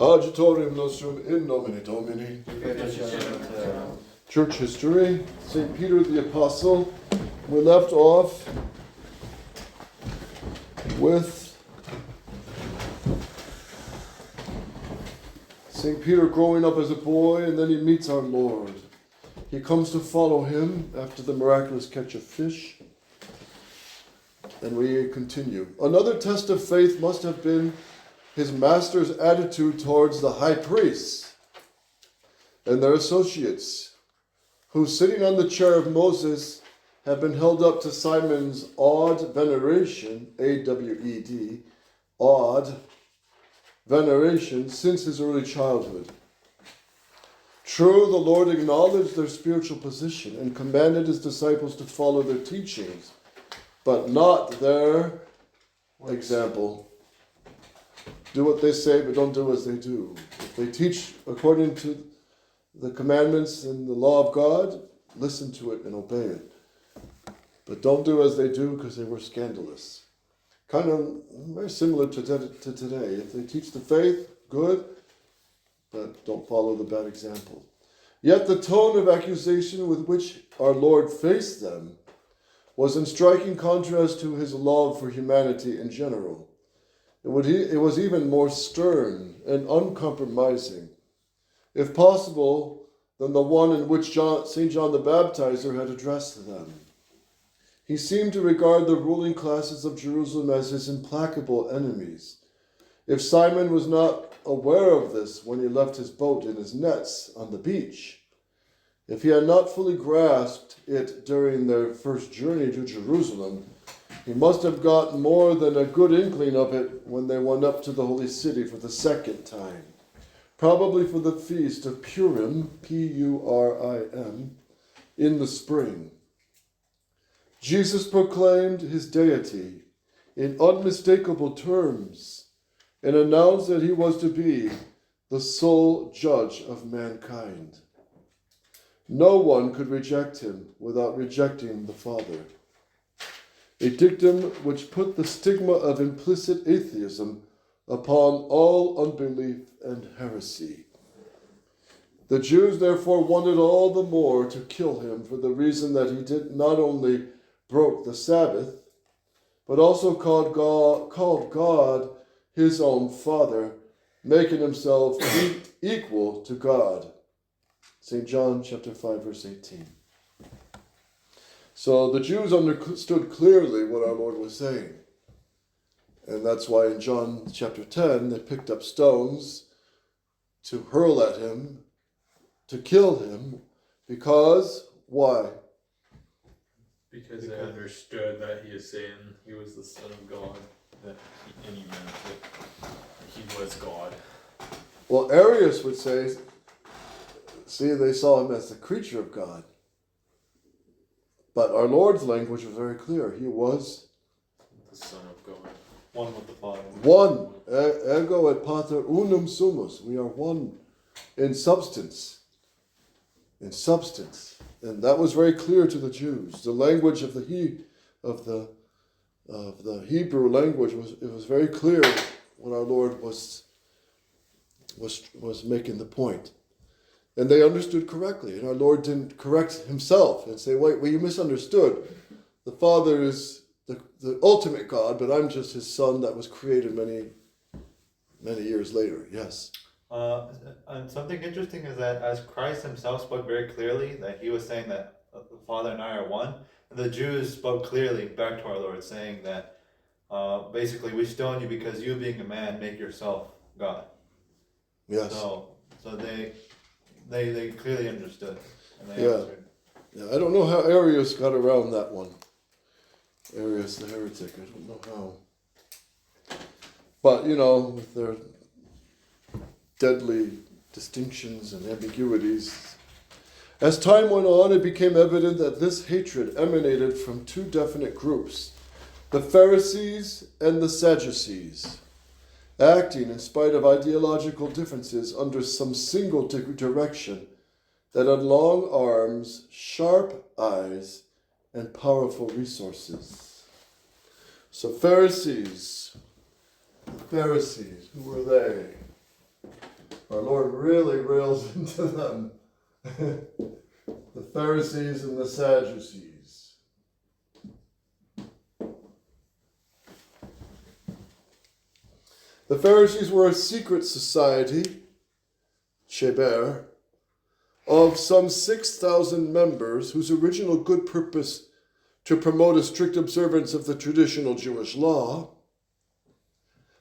Agitorium nostrum in nomine Domini. Church history, St. Peter the Apostle. We left off with St. Peter growing up as a boy, and then he meets our Lord. He comes to follow him after the miraculous catch of fish. And we continue. Another test of faith must have been his master's attitude towards the high priests and their associates, who, sitting on the chair of Moses, have been held up to Simon's awed veneration, A-W-E-D, awed veneration, since his early childhood. True, the Lord acknowledged their spiritual position and commanded his disciples to follow their teachings, but not their example. Do what they say, but don't do as they do. If they teach according to the commandments and the law of God, listen to it and obey it. But don't do as they do, because they were scandalous. Kind of very similar to today. If they teach the faith, good, but don't follow the bad example. Yet the tone of accusation with which our Lord faced them was in striking contrast to his love for humanity in general. It was even more stern and uncompromising, if possible, than the one in which St. John the Baptizer had addressed them. He seemed to regard the ruling classes of Jerusalem as his implacable enemies. If Simon was not aware of this when he left his boat in his nets on the beach, if he had not fully grasped it during their first journey to Jerusalem, he must have gotten more than a good inkling of it when they went up to the holy city for the second time, probably for the feast of Purim, P-U-R-I-M, in the spring. Jesus proclaimed his deity in unmistakable terms and announced that he was to be the sole judge of mankind. No one could reject him without rejecting the Father. A dictum which put the stigma of implicit atheism upon all unbelief and heresy. The Jews therefore wanted all the more to kill him for the reason that he did not only broke the Sabbath, but also called God his own Father, making himself equal to God. St. John chapter 5, verse 18. So the Jews understood clearly what our Lord was saying. And that's why in John chapter 10, they picked up stones to hurl at him, to kill him, because, why? Because they understood that he is saying he was the Son of God, that he meant that he was God. Well, Arius would say, see, they saw him as the creature of God. But our Lord's language was very clear. He was the Son of God. One with the Father. One. Ego et pater unum sumus. We are one in substance. In substance. And that was very clear to the Jews. The language of the Hebrew language was very clear when our Lord was making the point. And they understood correctly. And our Lord didn't correct himself and say, wait, well, you misunderstood. The Father is the ultimate God, but I'm just his son that was created many, many years later. Yes. And something interesting is that as Christ himself spoke very clearly that he was saying that the Father and I are one, the Jews spoke clearly back to our Lord saying that basically we stone you because you being a man make yourself God. Yes. So they clearly understood. And they answered. Yeah, I don't know how Arius got around that one. Arius the heretic, I don't know how. But, with their deadly distinctions and ambiguities. As time went on, it became evident that this hatred emanated from two definite groups, the Pharisees and the Sadducees, acting in spite of ideological differences under some single direction that had long arms, sharp eyes, and powerful resources. So Pharisees, who were they? Our Lord really rails into them. The Pharisees and the Sadducees. The Pharisees were a secret society, Sheber, of some 6,000 members whose original good purpose to promote a strict observance of the traditional Jewish law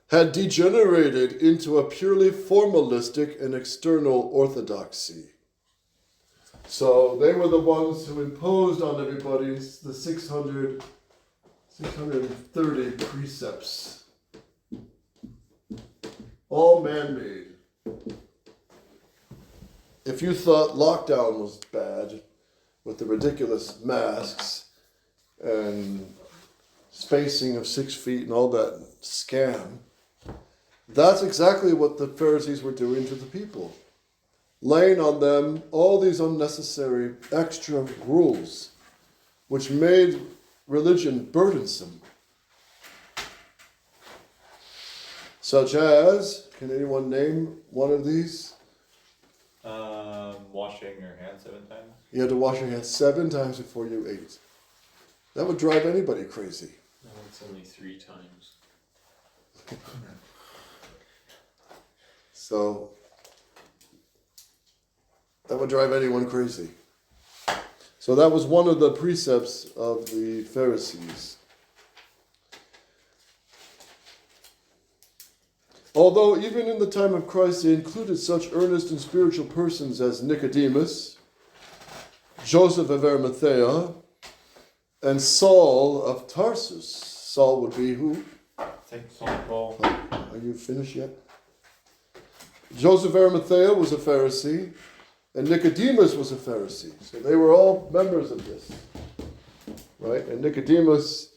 had degenerated into a purely formalistic and external orthodoxy. So they were the ones who imposed on everybody the 630 precepts, all man-made. If you thought lockdown was bad, with the ridiculous masks and spacing of 6 feet and all that scam, that's exactly what the Pharisees were doing to the people. Laying on them all these unnecessary extra rules, which made religion burdensome. Such as, can anyone name one of these? Washing your hands 7 times. You had to wash your hands 7 times before you ate. That would drive anybody crazy. No, it's only 3 times. So, that would drive anyone crazy. So that was one of the precepts of the Pharisees. Although even in the time of Christ they included such earnest and spiritual persons as Nicodemus, Joseph of Arimathea, and Saul of Tarsus. Saul would be who? Take Saul. Are you finished yet? Joseph of Arimathea was a Pharisee, and Nicodemus was a Pharisee. So they were all members of this. Right? And Nicodemus,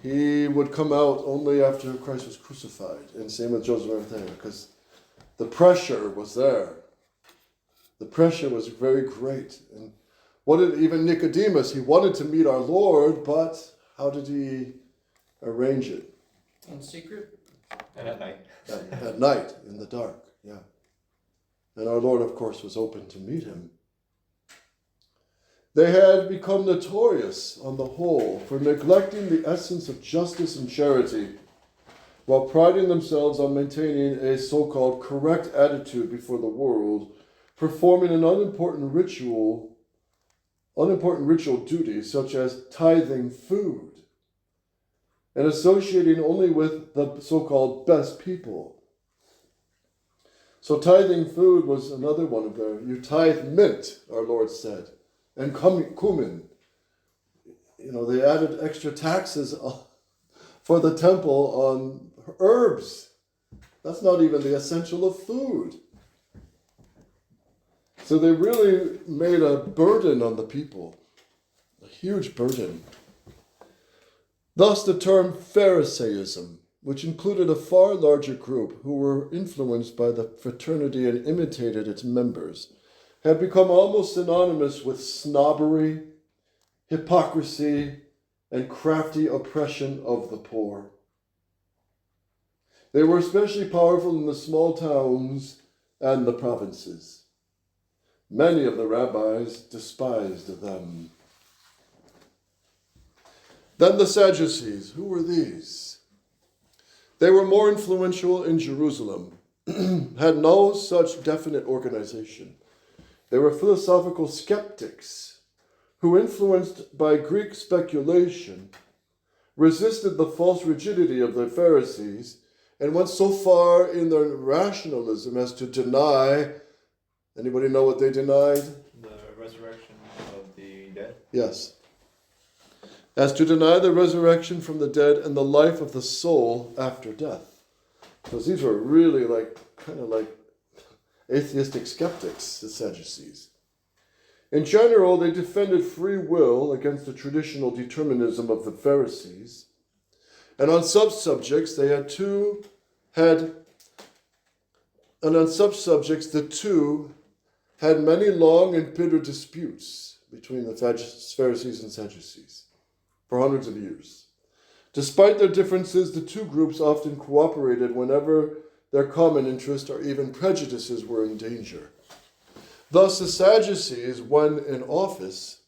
he would come out only after Christ was crucified. And same with Joseph of Arimathea, because the pressure was there. The pressure was very great. And what did even Nicodemus, he wanted to meet our Lord, but how did he arrange it? In secret? And at night. At night, in the dark, yeah. And our Lord, of course, was open to meet him. They had become notorious, on the whole, for neglecting the essence of justice and charity, while priding themselves on maintaining a so-called correct attitude before the world, performing an unimportant ritual duties such as tithing food, and associating only with the so-called best people. So tithing food was another one of their, you tithe mint, our Lord said, and cumin. You know, they added extra taxes for the temple on herbs. That's not even the essential of food. So they really made a burden on the people, a huge burden. Thus the term Pharisaism, which included a far larger group who were influenced by the fraternity and imitated its members, had become almost synonymous with snobbery, hypocrisy, and crafty oppression of the poor. They were especially powerful in the small towns and the provinces. Many of the rabbis despised them. Then the Sadducees, who were these? They were more influential in Jerusalem, had no such definite organization. They were philosophical skeptics who, influenced by Greek speculation, resisted the false rigidity of the Pharisees and went so far in their rationalism as to deny, anybody know what they denied? The resurrection of the dead? Yes. As to deny the resurrection from the dead and the life of the soul after death. Because these were really kind of like atheistic skeptics, the Sadducees. In general, they defended free will against the traditional determinism of the Pharisees. And on such subjects, the two had many long and bitter disputes between the Pharisees and Sadducees for hundreds of years. Despite their differences, the two groups often cooperated whenever their common interest or even prejudices were in danger. Thus, the Sadducees, when in office,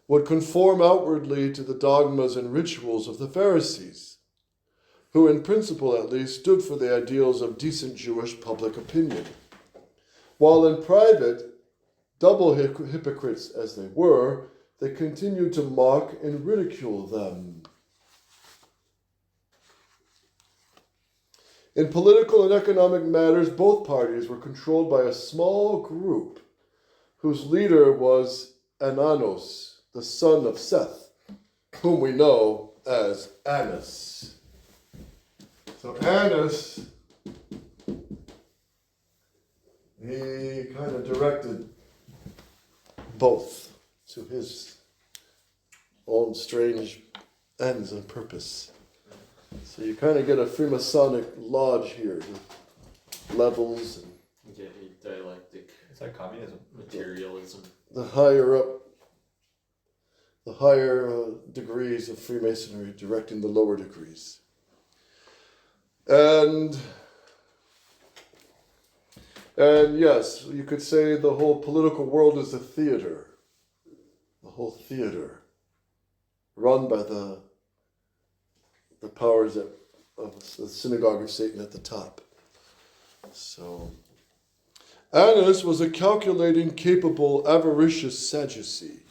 would conform outwardly to the dogmas and rituals of the Pharisees, who in principle at least stood for the ideals of decent Jewish public opinion, while in private, double hypocrites as they were, they continued to mock and ridicule them. In political and economic matters, both parties were controlled by a small group whose leader was Ananos, the son of Seth, whom we know as Annas. So Annas, he kind of directed both to his own strange ends and purpose. So you kind of get a Freemasonic lodge here with levels and Yeah, a dialectic It's like communism. materialism. the higher up, the higher degrees of Freemasonry directing the lower degrees. And yes, you could say the whole political world is a theater. The whole theater run by the powers of the synagogue of Satan at the top. So Annas was a calculating, capable, avaricious Sadducee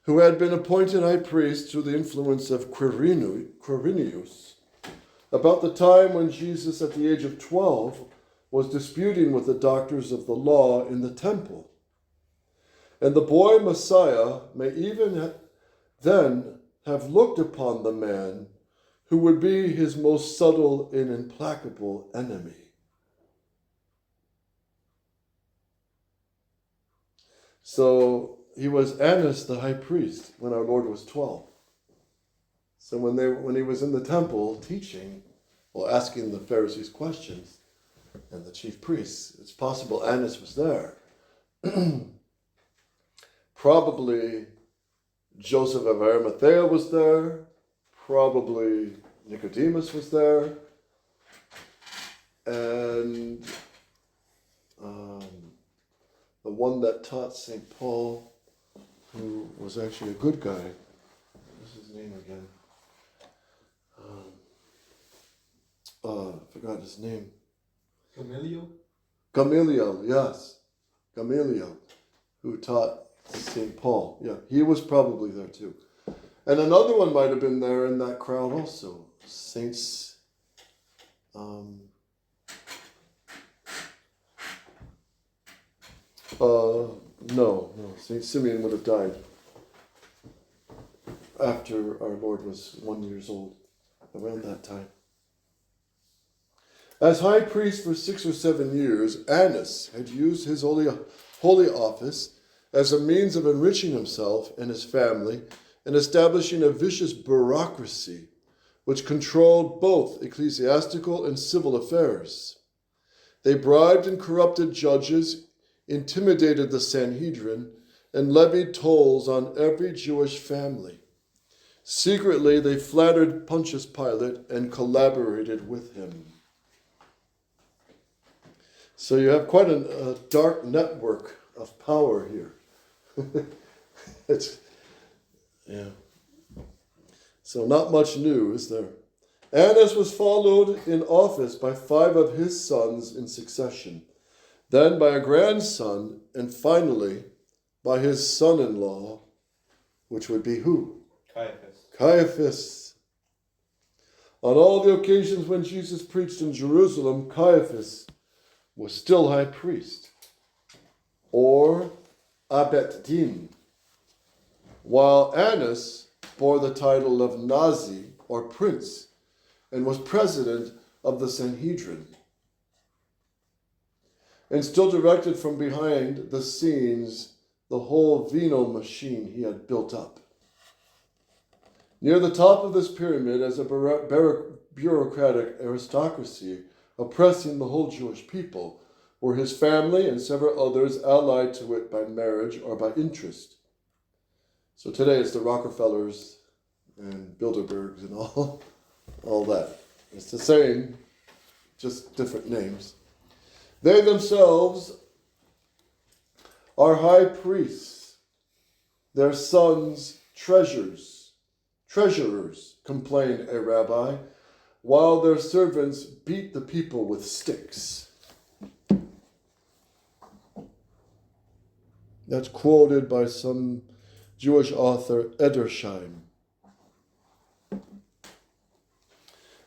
who had been appointed high priest through the influence of Quirinius about the time when Jesus, at the age of 12, was disputing with the doctors of the law in the temple. And the boy Messiah may even then have looked upon the man who would be his most subtle and implacable enemy. So he was Annas the high priest when our Lord was 12. So when he was in the temple teaching, or asking the Pharisees questions, and the chief priests, it's possible Annas was there. Probably Joseph of Arimathea was there. Probably Nicodemus was there. And the one that taught St. Paul, who was actually a good guy. What's his name again? I forgot his name. Gamaliel, yes. Gamaliel, who taught St. Paul. Yeah, he was probably there too. And another one might have been there in that crowd also. Saints... No. St. Simeon would have died after our Lord was 1 year old, around that time. As high priest for 6 or 7 years, Annas had used his holy office as a means of enriching himself and his family and establishing a vicious bureaucracy which controlled both ecclesiastical and civil affairs. They bribed and corrupted judges, intimidated the Sanhedrin, and levied tolls on every Jewish family. Secretly, they flattered Pontius Pilate and collaborated with him. So you have quite a dark network of power here. So not much new, is there? Annas was followed in office by 5 of his sons in succession, then by a grandson, and finally by his son-in-law, which would be who? Caiaphas. On all the occasions when Jesus preached in Jerusalem, Caiaphas was still high priest, or Abet Din, while Annas bore the title of Nazi, or prince, and was president of the Sanhedrin, and still directed from behind the scenes the whole venal machine he had built up. Near the top of this pyramid, as a bureaucratic aristocracy oppressing the whole Jewish people, were his family and several others allied to it by marriage or by interest. So today it's the Rockefellers and Bilderbergs and all that. It's the same just different names. They themselves are high priests, their sons treasurers, complained a rabbi, while their servants beat the people with sticks. That's quoted by some Jewish author, Edersheim.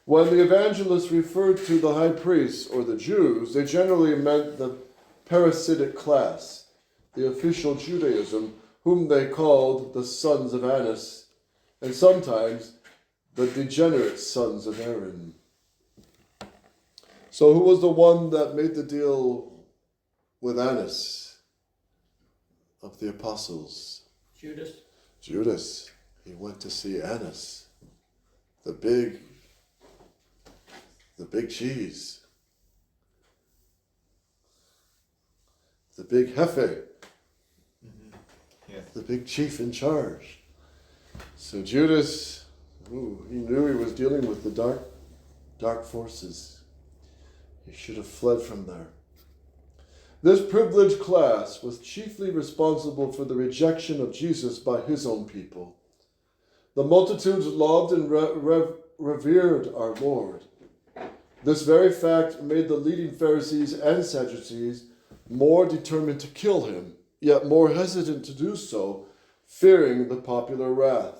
When the evangelists referred to the high priests or the Jews, they generally meant the parasitic class, the official Judaism, whom they called the sons of Annas, and sometimes the degenerate sons of Aaron. So who was the one that made the deal with Annas of the apostles? Judas. He went to see Annas, the big cheese, the big jefe, the big chief in charge. So Judas, he knew he was dealing with the dark forces. He should have fled from there. This privileged class was chiefly responsible for the rejection of Jesus by his own people. The multitudes loved and revered our Lord. This very fact made the leading Pharisees and Sadducees more determined to kill him, yet more hesitant to do so, fearing the popular wrath.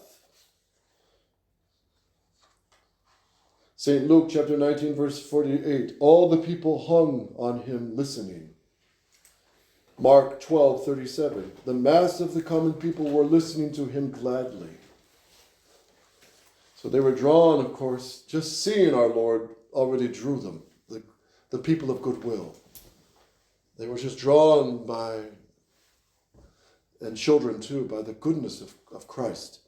St. Luke chapter 19, verse 48, all the people hung on him listening. Mark 12:37, the mass of the common people were listening to him gladly. So they were drawn, of course, just seeing our Lord already drew them, the people of goodwill. They were just drawn by, and children too, by the goodness of Christ.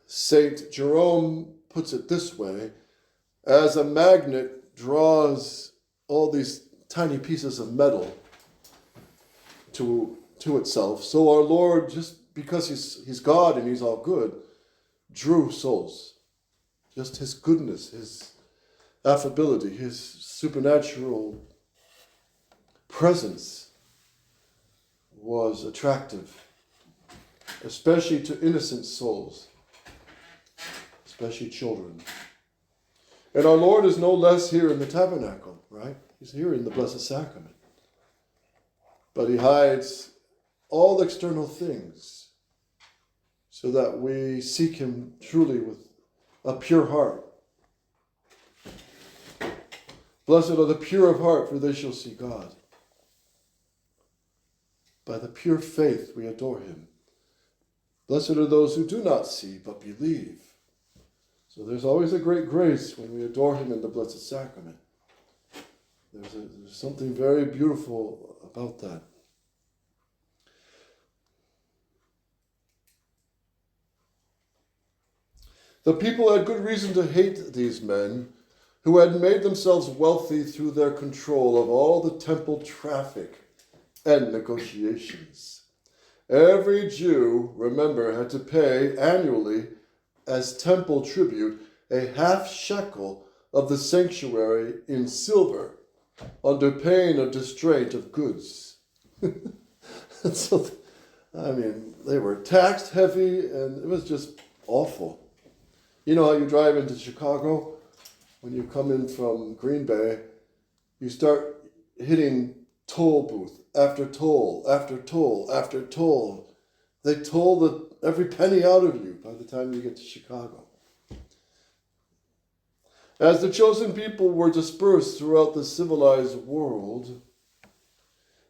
Saint Jerome puts it this way, as a magnet draws all these tiny pieces of metal to itself, so our Lord, just because he's God and he's all good, drew souls. Just his goodness, his affability, his supernatural presence was attractive, especially to innocent souls, especially children. And our Lord is no less here in the tabernacle, right? He's here in the Blessed Sacrament. But he hides all external things so that we seek him truly with a pure heart. Blessed are the pure of heart, for they shall see God. By the pure faith we adore him. Blessed are those who do not see, but believe. So there's always a great grace when we adore him in the Blessed Sacrament. There's something very beautiful about that. The people had good reason to hate these men who had made themselves wealthy through their control of all the temple traffic and negotiations. Every Jew, remember, had to pay annually as temple tribute a half shekel of the sanctuary in silver, under pain of distraint of goods. So, they were taxed heavy, and it was just awful. You know how you drive into Chicago? When you come in from Green Bay, you start hitting toll booth after toll, after toll, after toll. They toll every penny out of you by the time you get to Chicago. As the chosen people were dispersed throughout the civilized world,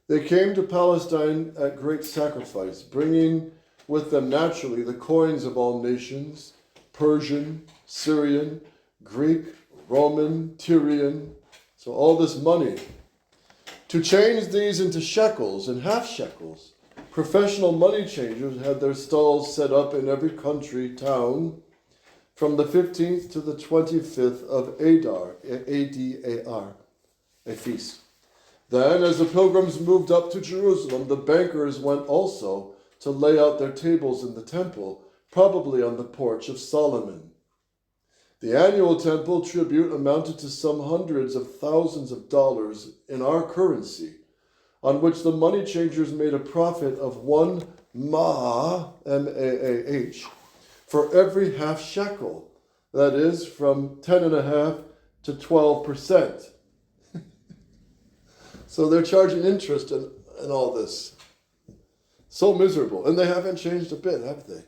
they came to Palestine at great sacrifice, bringing with them naturally the coins of all nations, Persian, Syrian, Greek, Roman, Tyrian, so all this money. To change these into shekels and half shekels, professional money changers had their stalls set up in every country town from the 15th to the 25th of Adar, A-D-A-R, a feast. Then, as the pilgrims moved up to Jerusalem, the bankers went also to lay out their tables in the temple, probably on the porch of Solomon. The annual temple tribute amounted to some hundreds of thousands of dollars in our currency, on which the money changers made a profit of 1 ma'ah, M-A-A-H, for every half shekel, that is, from 10.5% to 12%. So they're charging interest in all this. So miserable. And they haven't changed a bit, have they?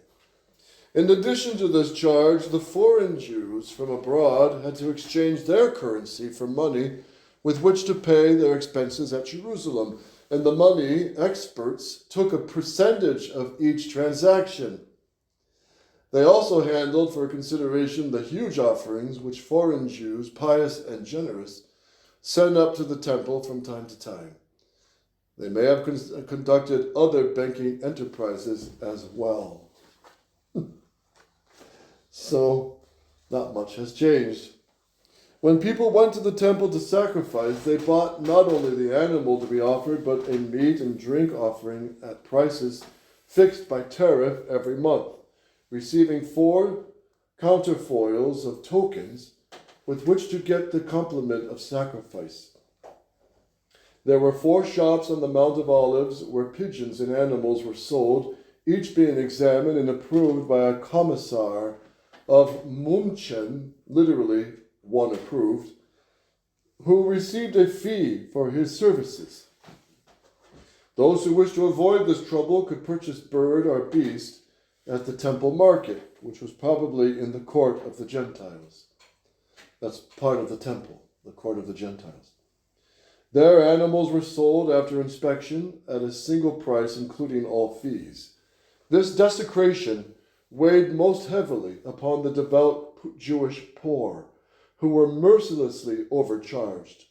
In addition to this charge, the foreign Jews from abroad had to exchange their currency for money with which to pay their expenses at Jerusalem. And the money experts took a percentage of each transaction. They also handled for consideration the huge offerings which foreign Jews, pious and generous, sent up to the temple from time to time. They may have conducted other banking enterprises as well. So, not much has changed. When people went to the temple to sacrifice, they bought not only the animal to be offered, but a meat and drink offering at prices fixed by tariff every month, receiving 4 counterfoils of tokens with which to get the complement of sacrifice. There were 4 shops on the Mount of Olives where pigeons and animals were sold, each being examined and approved by a commissar of Mumchen, literally one approved, who received a fee for his services. Those who wished to avoid this trouble could purchase bird or beast at the temple market, which was probably in the court of the Gentiles. That's part of the temple, the court of the Gentiles. Their animals were sold after inspection at a single price, including all fees. This desecration weighed most heavily upon the devout Jewish poor, who were mercilessly overcharged.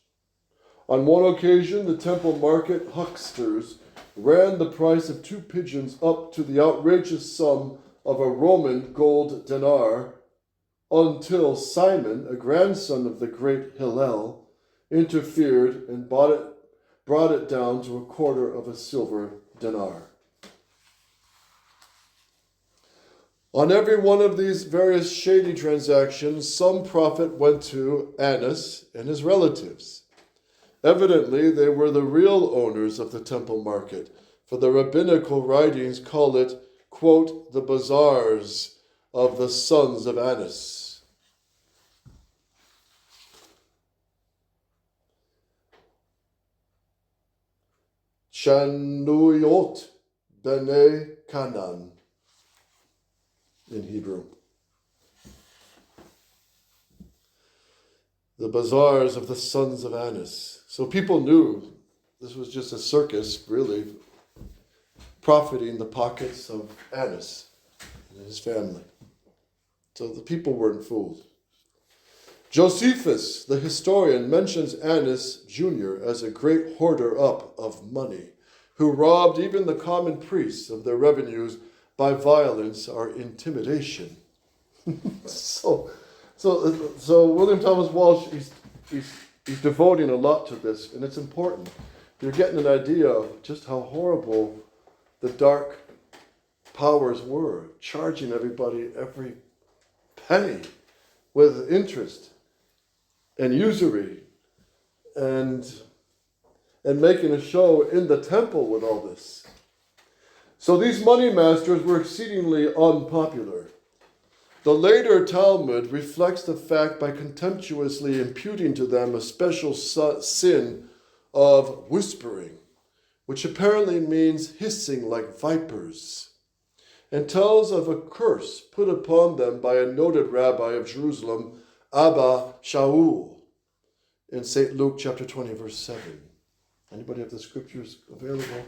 On one occasion, the temple market hucksters ran the price of 2 pigeons up to the outrageous sum of a Roman gold denar, until Simon, a grandson of the great Hillel, interfered and brought it down to 1/4 of a silver denar. On every one of these various shady transactions, some profit went to Annas and his relatives. Evidently, they were the real owners of the temple market, for the rabbinical writings call it, quote, the bazaars of the sons of Annas. Shanuyot bene Canaan in Hebrew. The bazaars of the sons of Annas. So people knew this was just a circus, really, profiting the pockets of Annas and his family. So the people weren't fooled. Josephus, the historian, mentions Annas Jr. as a great hoarder up of money, who robbed even the common priests of their revenues by violence or intimidation. So William Thomas Walsh, he's devoting a lot to this, and it's important. You're getting an idea of just how horrible the dark powers were, charging everybody every penny with interest and usury, and making a show in the temple with all this. So these money masters were exceedingly unpopular. The later Talmud reflects the fact by contemptuously imputing to them a special sin of whispering, which apparently means hissing like vipers, and tells of a curse put upon them by a noted rabbi of Jerusalem, Abba Shaul, in St. Luke chapter 20, verse 7. Anybody have the scriptures available?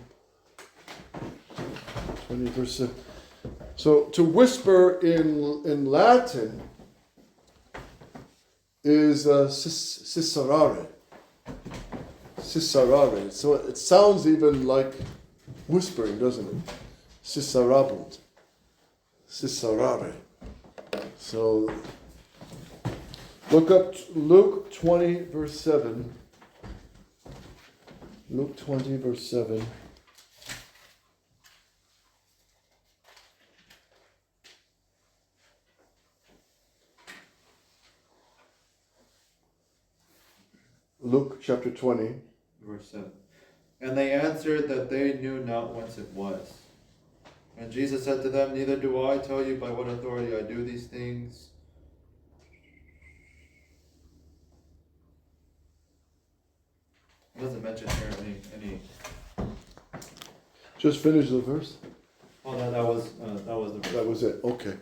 20 verse 7. So to whisper in Latin is cicerare. Cicerare. So it sounds even like whispering, doesn't it? Cicerabunt. Cicerare. So look up Luke 20 verse 7. Luke 20 verse 7. Luke chapter 20. Verse 7. And they answered that they knew not whence it was. And Jesus said to them, Neither do I tell you by what authority I do these things. It doesn't mention here any. Just finish the verse. Oh, that was the verse. That was it. Okay.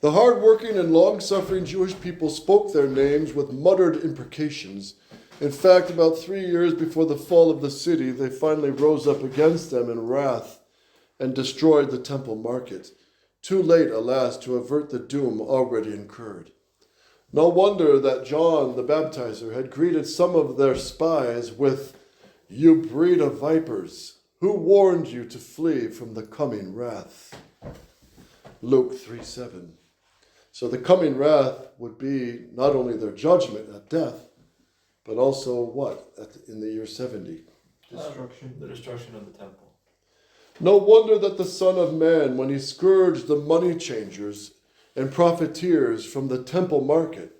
The hard-working and long-suffering Jewish people spoke their names with muttered imprecations. In fact, about 3 years before the fall of the city, they finally rose up against them in wrath and destroyed the temple market. Too late, alas, to avert the doom already incurred. No wonder that John the Baptizer had greeted some of their spies with, "You breed of vipers, who warned you to flee from the coming wrath?" Luke 3:7. So the coming wrath would be not only their judgment at death, but also what? In the year 70. Destruction. The destruction of the temple. No wonder that the Son of Man, when he scourged the money changers and profiteers from the temple market,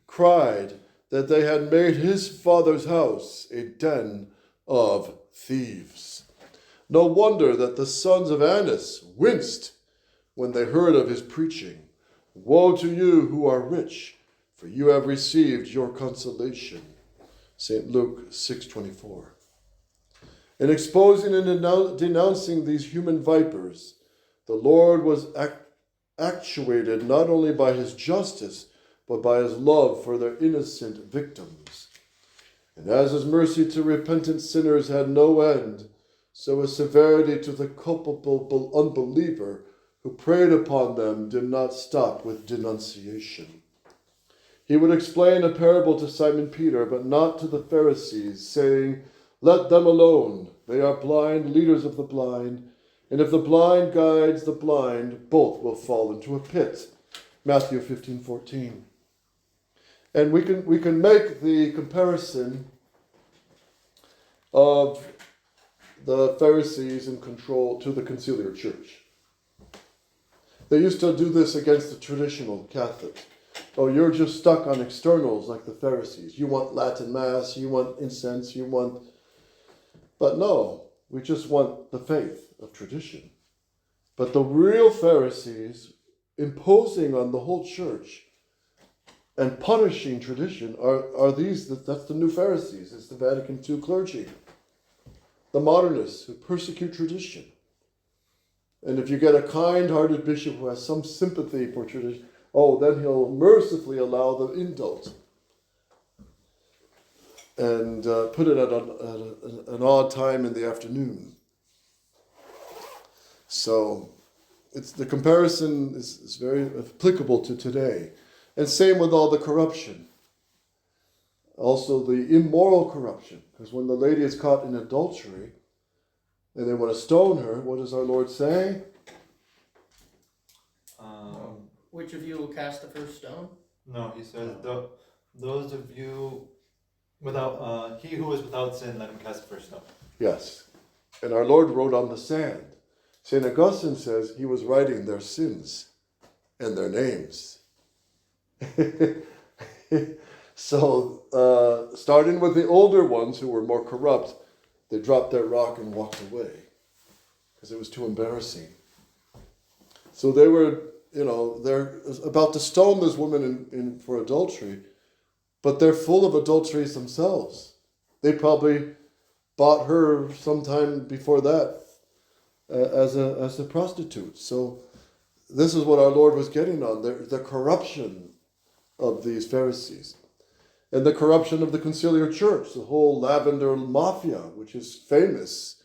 cried that they had made his Father's house a den of thieves. No wonder that the sons of Annas winced when they heard of his preaching. Woe to you who are rich, for you have received your consolation. St. Luke 6:24. In exposing and denouncing these human vipers, the Lord was actuated not only by his justice, but by his love for their innocent victims. And as his mercy to repentant sinners had no end, so his severity to the culpable unbeliever who preyed upon them did not stop with denunciation. He would explain a parable to Simon Peter, but not to the Pharisees, saying, "Let them alone. They are blind leaders of the blind. And if the blind guides the blind, both will fall into a pit." Matthew 15:14. And we can make the comparison of the Pharisees in control to the conciliar church. They used to do this against the traditional Catholics. Oh, you're just stuck on externals like the Pharisees. You want Latin Mass, you want incense, you want... But no, we just want the faith of tradition. But the real Pharisees, imposing on the whole church and punishing tradition, are these, that's the new Pharisees. It's the Vatican II clergy. The Modernists who persecute tradition. And if you get a kind-hearted bishop who has some sympathy for tradition, then he'll mercifully allow the indult and put it at an odd time in the afternoon. So the comparison is very applicable to today. And same with all the corruption. Also the immoral corruption. Because when the lady is caught in adultery and they want to stone her, what does our Lord say? Which of you will cast the first stone? No, he says, those of you without, he who is without sin, let him cast the first stone. Yes. And our Lord wrote on the sand. St. Augustine says he was writing their sins and their names. So, starting with the older ones who were more corrupt, they dropped their rock and walked away because it was too embarrassing. So they were, they're about to stone this woman for adultery, but they're full of adulteries themselves. They probably bought her sometime before that as a prostitute. So this is what our Lord was getting on, the corruption of these Pharisees. And the corruption of the conciliar church, the whole lavender mafia, which is famous,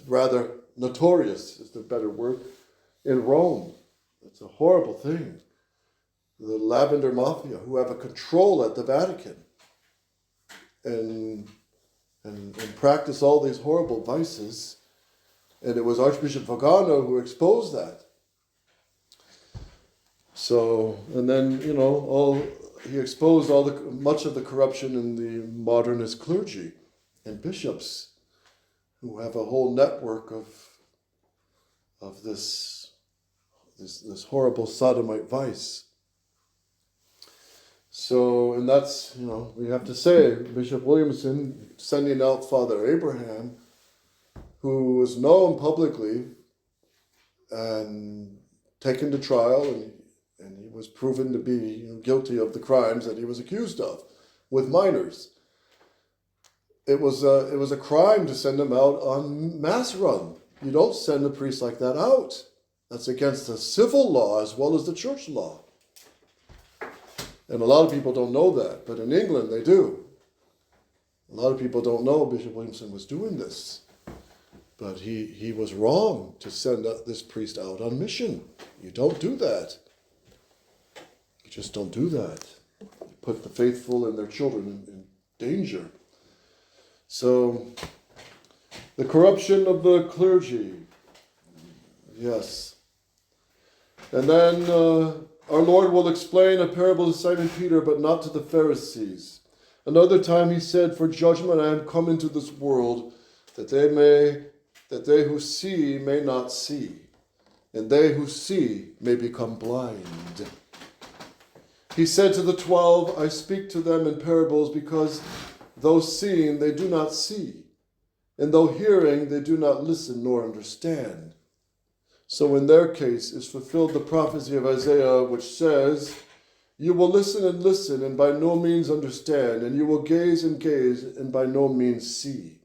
rather notorious is the better word, in Rome. It's a horrible thing. The lavender mafia, who have a control at the Vatican and practice all these horrible vices. And it was Archbishop Vagano who exposed that. So, and then, he exposed much of the corruption in the Modernist clergy and bishops who have a whole network of this horrible sodomite vice. So, and that's, we have to say, Bishop Williamson sending out Father Abraham, who was known publicly and taken to trial, and he was proven to be guilty of the crimes that he was accused of with minors. It was a crime to send him out on mass run. You don't send a priest like that out. That's against the civil law as well as the church law. And a lot of people don't know that, but in England they do. A lot of people don't know Bishop Williamson was doing this. But he was wrong to send this priest out on mission. You don't do that. You just don't do that. You put the faithful and their children in danger. So, the corruption of the clergy. Yes. And then our Lord will explain a parable to Simon Peter, but not to the Pharisees. Another time he said, "For judgment I am come into this world, that they who see may not see, and they who see may become blind." He said to the 12, "I speak to them in parables, because though seeing they do not see, and though hearing they do not listen nor understand." So in their case is fulfilled the prophecy of Isaiah, which says, "You will listen and by no means understand, and you will gaze and by no means see."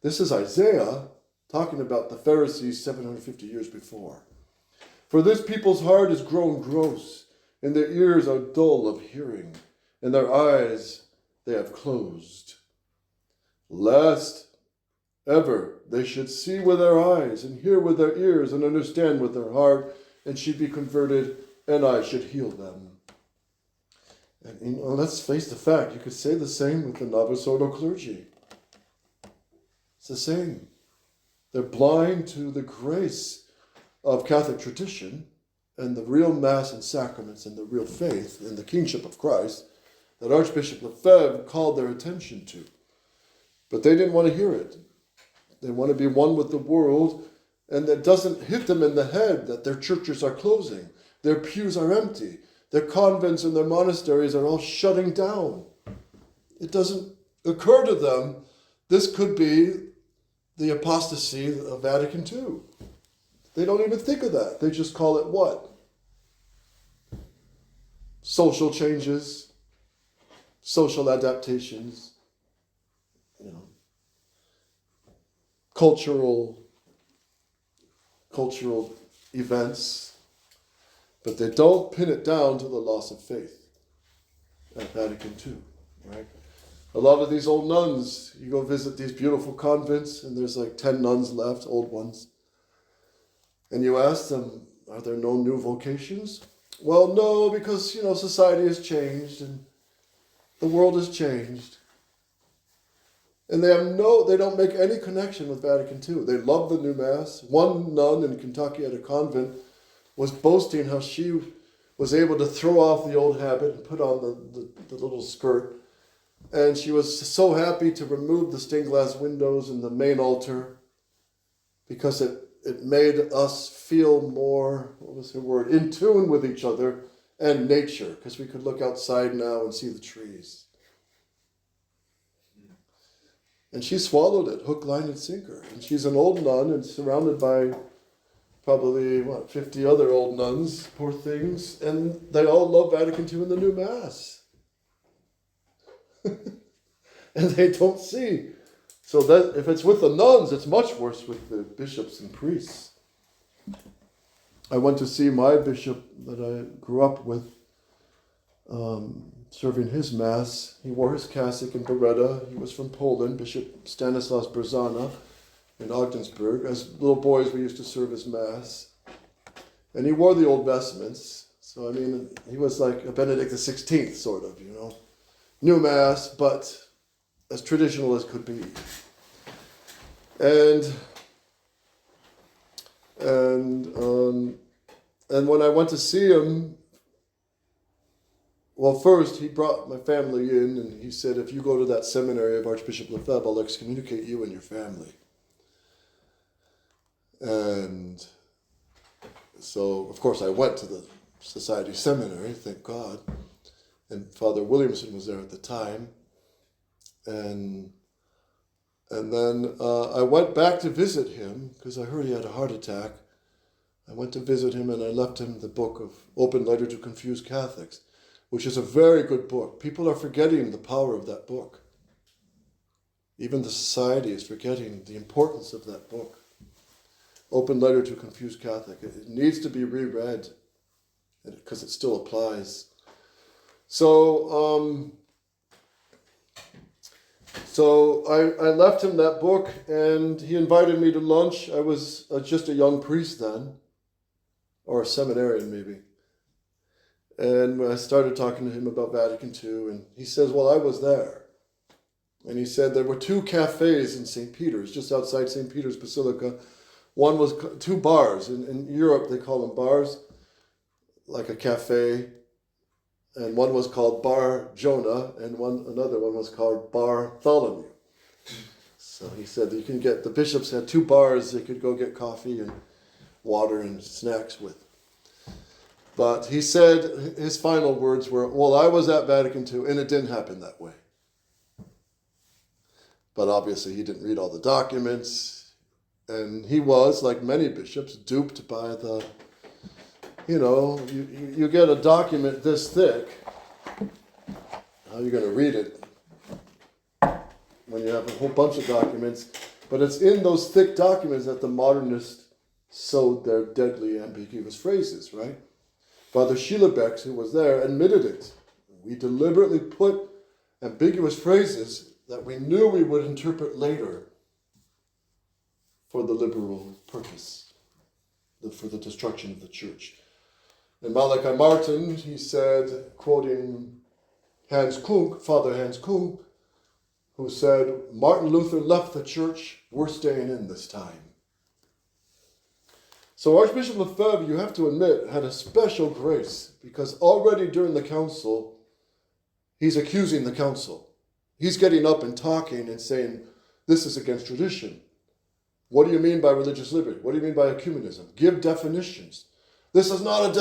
This is Isaiah talking about the Pharisees 750 years before. "For this people's heart is grown gross, and their ears are dull of hearing, and their eyes they have closed, lest ever they should see with their eyes, and hear with their ears, and understand with their heart, and should be converted, and I should heal them." And let's face the fact, you could say the same with the novice ordo clergy. It's the same. They're blind to the grace of Catholic tradition and the real Mass and sacraments and the real faith and the kingship of Christ that Archbishop Lefebvre called their attention to. But they didn't want to hear it. They want to be one with the world, and that doesn't hit them in the head that their churches are closing, their pews are empty, their convents and their monasteries are all shutting down. It doesn't occur to them this could be the apostasy of Vatican II. They don't even think of that. They just call it what? Social changes, social adaptations, cultural events, but they don't pin it down to the loss of faith at Vatican II, right? A lot of these old nuns, you go visit these beautiful convents, and there's like 10 nuns left, old ones, and you ask them, are there no new vocations? Well, no, because, society has changed, and the world has changed. And they don't make any connection with Vatican II. They love the new Mass. One nun in Kentucky at a convent was boasting how she was able to throw off the old habit and put on the little skirt. And she was so happy to remove the stained glass windows in the main altar because it made us feel more, in tune with each other and nature, because we could look outside now and see the trees. And she swallowed it, hook, line, and sinker. And she's an old nun and surrounded by probably, 50 other old nuns, poor things. And they all love Vatican II and the new Mass. And they don't see. So that if it's with the nuns, it's much worse with the bishops and priests. I went to see my bishop that I grew up with, serving his Mass. He wore his cassock and beretta. He was from Poland, Bishop Stanislaus Berzana in Ogdensburg. As little boys, we used to serve his Mass. And he wore the old vestments. So, he was like a Benedict XVI, sort of, New Mass, but as traditional as could be. And when I went to see him, well, first he brought my family in and he said, if you go to that seminary of Archbishop Lefebvre, I'll excommunicate you and your family. And so, of course, I went to the Society Seminary, thank God. and Father Williamson was there at the time. And then I went back to visit him because I heard he had a heart attack. I went to visit him and I left him the book of Open Letter to Confused Catholics, which is a very good book. People are forgetting the power of that book. Even the society is forgetting the importance of that book. Open Letter to Confused Catholic. It needs to be reread because it still applies. So I left him that book and he invited me to lunch. I was just a young priest then, or a seminarian maybe. And I started talking to him about Vatican II, and he says, well, I was there. And he said there were 2 cafes in St. Peter's, just outside St. Peter's Basilica. One was 2 bars. In Europe, they call them bars, like a cafe. And one was called Bar Jonah, and another one was called Bartholomew. So he said that the bishops had 2 bars they could go get coffee and water and snacks with. But he said his final words were, well, I was at Vatican II, and it didn't happen that way. But obviously he didn't read all the documents, and he was, like many bishops, duped by the, you get a document this thick, how are you going to read it when you have a whole bunch of documents? But it's in those thick documents that the Modernists sowed their deadly ambiguous phrases, right? Father Schielebeck, who was there, admitted it. We deliberately put ambiguous phrases that we knew we would interpret later for the liberal purpose, for the destruction of the church. And Malachi Martin, he said, quoting Father Hans Kunk, who said, Martin Luther left the church, we're staying in this time. So Archbishop Lefebvre, you have to admit, had a special grace, because already during the council, he's accusing the council. He's getting up and talking and saying, this is against tradition. What do you mean by religious liberty? What do you mean by ecumenism? Give definitions. This is not a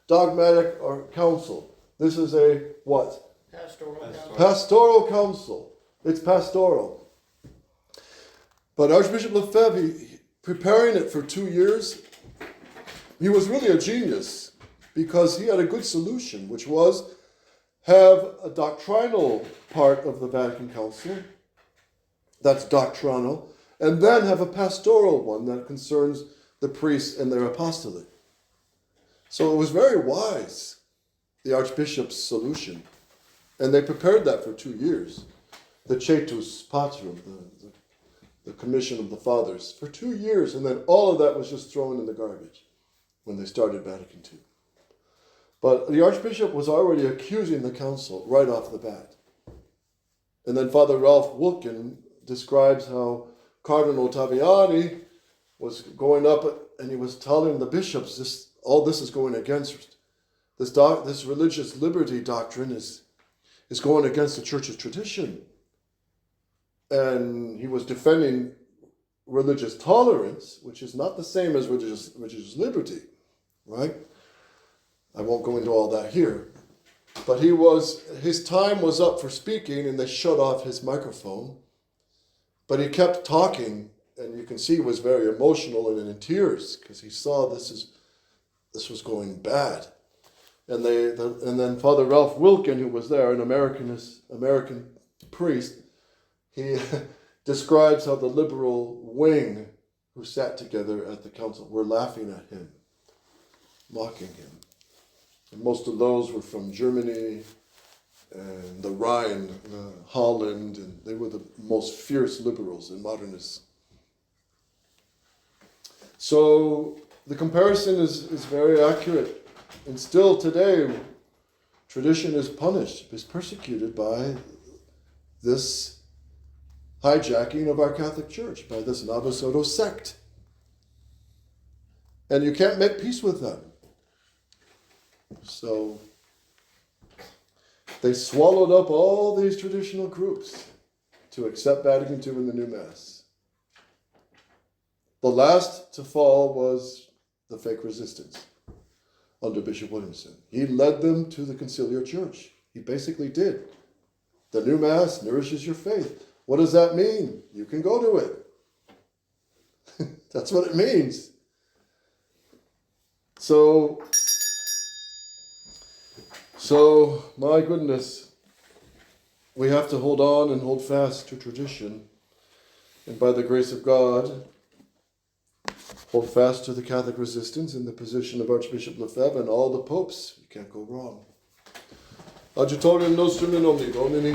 dogmatic or council. This is a what? Pastoral council. It's pastoral. But Archbishop Lefebvre, preparing it for 2 years, he was really a genius because he had a good solution, which was have a doctrinal part of the Vatican Council, that's doctrinal, and then have a pastoral one that concerns the priests and their apostolate. So it was very wise, the Archbishop's solution. And they prepared that for 2 years. The Cetus Patrum, the Commission of the Fathers, for 2 years. And then all of that was just thrown in the garbage when they started Vatican II. But the Archbishop was already accusing the council right off the bat. And then Father Ralph Wilken describes how Cardinal Taviani was going up and he was telling the bishops, all this is going against this religious liberty doctrine is going against the church's tradition. And he was defending religious tolerance, which is not the same as religious liberty, right? I won't go into all that here. But his time was up for speaking and they shut off his microphone. But he kept talking, and you can see he was very emotional and in tears because he saw this was going bad. And then Father Ralph Wilken, who was there, an American priest, he describes how the liberal wing who sat together at the council were laughing at him, mocking him. And most of those were from Germany and the Rhine, Holland, and they were the most fierce liberals and modernists. So the comparison is very accurate. And still today, tradition is persecuted by this hijacking of our Catholic Church, by this Novus Ordo sect. And you can't make peace with them. So they swallowed up all these traditional groups to accept Vatican II and the new Mass. The last to fall was the fake resistance. under Bishop Williamson. He led them to the conciliar church. He basically did. The new Mass nourishes your faith. What does that mean? You can go to it. That's what it means. So, my goodness, we have to hold on and hold fast to tradition. And by the grace of God, hold fast to the Catholic resistance in the position of Archbishop Lefebvre and all the popes. You can't go wrong. Adjutorium nostrum in nomine Domini.